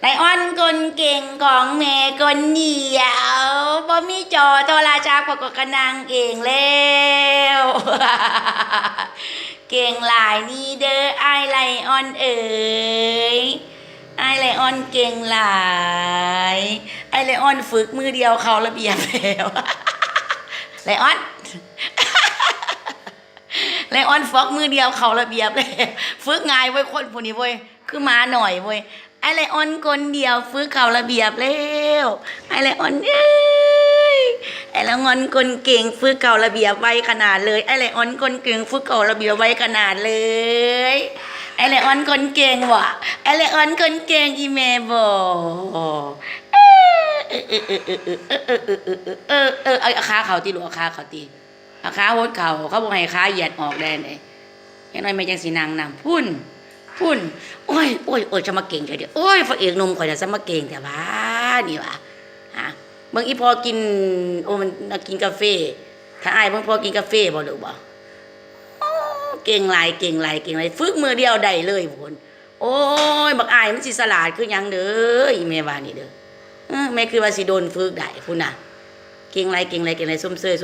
ไลออนคนเก่งของแม่คนเดียวบ่มีจอโทรศัพท์ก็กระนังเองแล้วเก่งหลายนี่เด้อไอไลออนเอ๋ยไอไลออนเก่งหลายไอไลออนฝึกมือเดียวเขาระเบียบแล้วไลออนไลออนฟอกมือเดียวเขาระเบียบเลยฝึกง่ายไว้คนพวกนี้เว้ยคือมาหน่อยเว้ยไอไลออนคนเดียวฝึกเขาระเบียบแล้วไอไลออนเอ้ยไอไลออนคนเก่งฝึกเขาระเบียบไว้ขนาดเลยไอไลออนคนเก่งฝึกเขาระเบียบไว้ขนาดเลยไอไลออนคนเก่งว่ะไอไลออนคนเก่งอีเมบอกเอาขาเขาตีหรือเอาขาเขาตีเอาขาโหดเขาบอกให้ขาเหยียดออกแดนเลยยังน้อยไม่จังสีนางนำพุ่นโอ้ยจะมาเก่งเดี๋ยวโอ้ยพระเอกนมข่อยจะมาเก่งแต่ว่านี่วะฮะเบิ่งอีพอกินโอ้มันกินกาแฟถ้าอายเบิ่งพอกินกาแฟบ่หรือบ่เก่งหลายฝึกมือเดียวได้เลยพุ่นโอ้ยบักอายมันสิสลาดคือหยังเด้ออีแม่ว่านี่เด้อแม่คือว่าสิโดนฝึกได้พุ่นน่ะเก่งหลายส้มเซย